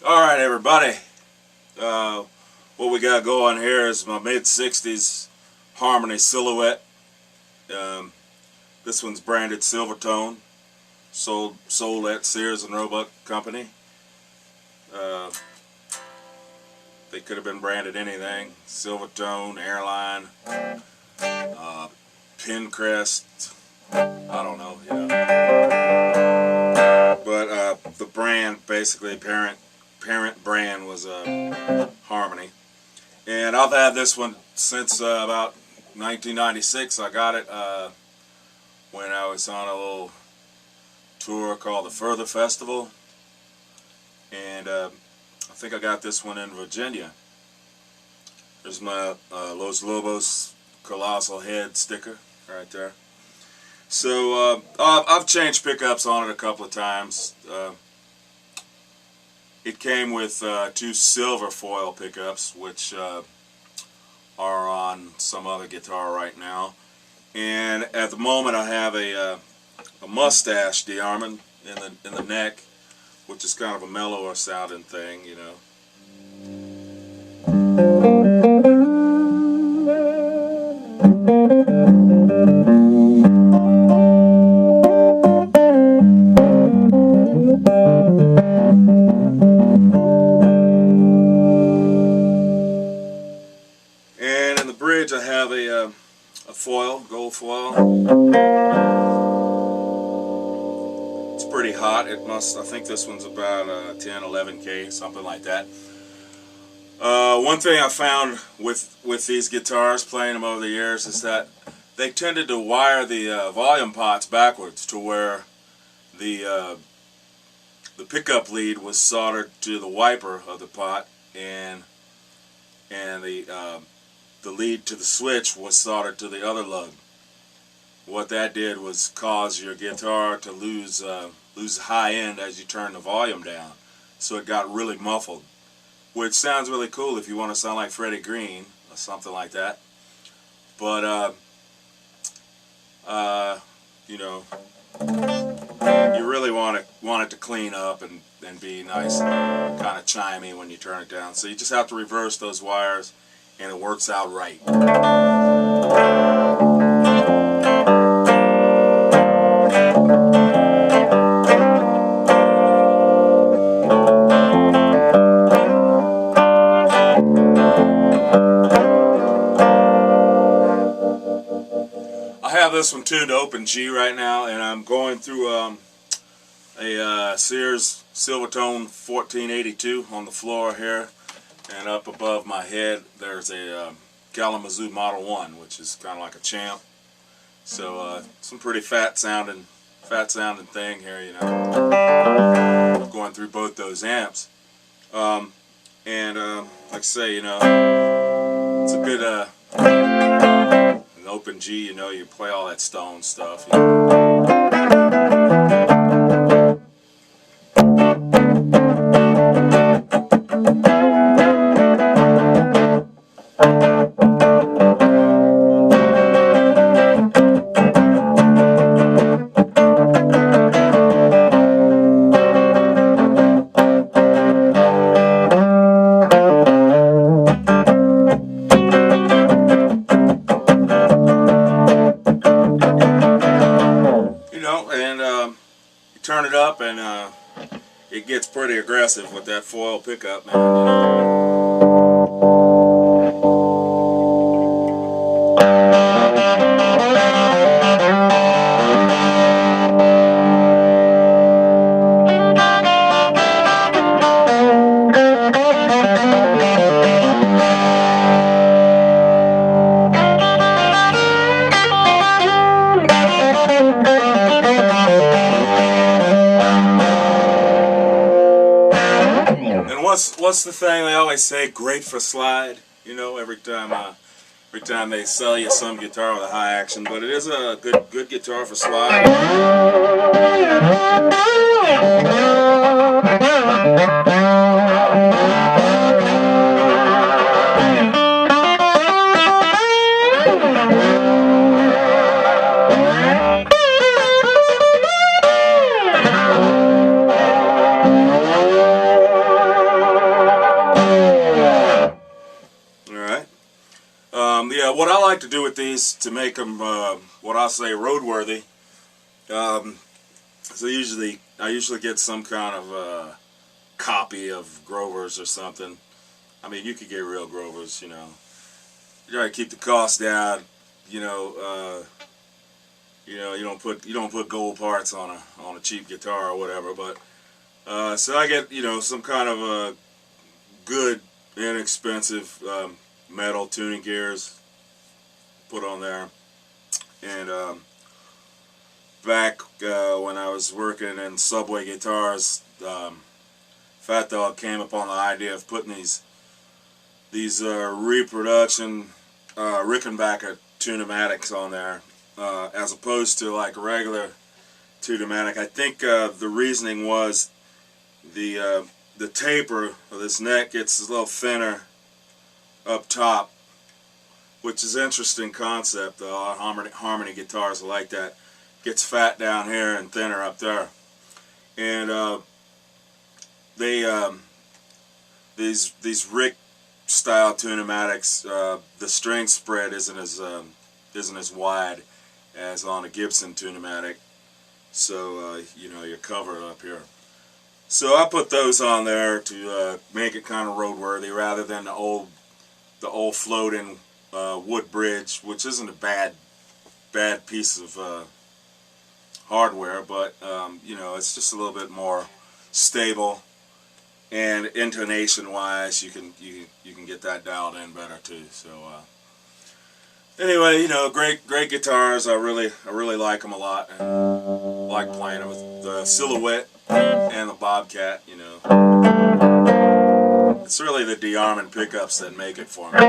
Alright everybody, what we got going here is my mid-60s Harmony Silhouette. This one's branded Silvertone, sold at Sears and Roebuck Company. They could have been branded anything: Silvertone, Airline, Pincrest, I don't know, you know. But the brand, basically parent brand, was Harmony, and I've had this one since about 1996. I got it when I was on a little tour called the Further Festival, and I think I got this one in Virginia. There's my Los Lobos Colossal Head sticker right there. So I've changed pickups on it a couple of times. It came with two silver foil pickups, which are on some other guitar right now. And at the moment, I have a mustache de-arming in the neck, which is kind of a mellower sounding thing, you know. And in the bridge, I have a foil, gold foil. It's pretty hot. It must, I think this one's about 10, 11K, something like that. One thing I found with these guitars, playing them over the years, is that they tended to wire the volume pots backwards, to where the pickup lead was soldered to the wiper of the pot, and the lead to the switch was soldered to the other lug. What that did was cause your guitar to lose high end as you turn the volume down, so it got really muffled, which sounds really cool if you want to sound like Freddie Green or something like that. But you know, you really want it to clean up and be nice and kind of chimey when you turn it down. So you just have to reverse those wires, and it works out right. I have this one tuned to open G right now, and I'm going through a Sears Silvertone 1482 on the floor here, and up above my head there's a Kalamazoo Model One, which is kind of like a Champ. So some pretty fat sounding thing here, you know, going through both those amps. And like I say, you know, it's a bit an open G, you know, you play all that Stone stuff, you know. Turn it up, and it gets pretty aggressive with that foil pickup, man. What's the thing they always say? Great for slide. You know, every time they sell you some guitar with a high action, but it is a good guitar for slide. what I like to do with these to make them, what I say, roadworthy, so I usually get some kind of copy of Grover's or something. I mean, you could get real Grovers, you know. You gotta keep the cost down, you know. You know, you don't put gold parts on a cheap guitar or whatever. But so I get, you know, some kind of a good, inexpensive metal tuning gears put on there. And back when I was working in Subway Guitars, Fat Dog came upon the idea of putting these reproduction Rickenbacker Tune-o-matics on there, as opposed to like a regular Tune-o-matic. I think the reasoning was the taper of this neck gets a little thinner up top, which is an interesting concept. Harmony guitars are like that. Gets fat down here and thinner up there. And these Rick style Tune-o-matics, the string spread isn't as wide as on a Gibson Tune-o-matic. So you know, your cover up here. So I put those on there to make it kind of roadworthy, rather than the old floating wood bridge, which isn't a bad piece of hardware, but you know, it's just a little bit more stable, and intonation wise you can get that dialed in better too. So anyway, you know, great guitars. I really like them a lot, and like playing them with the Silhouette and the Bobcat. You know, it's really the de-arming pickups that make it for me.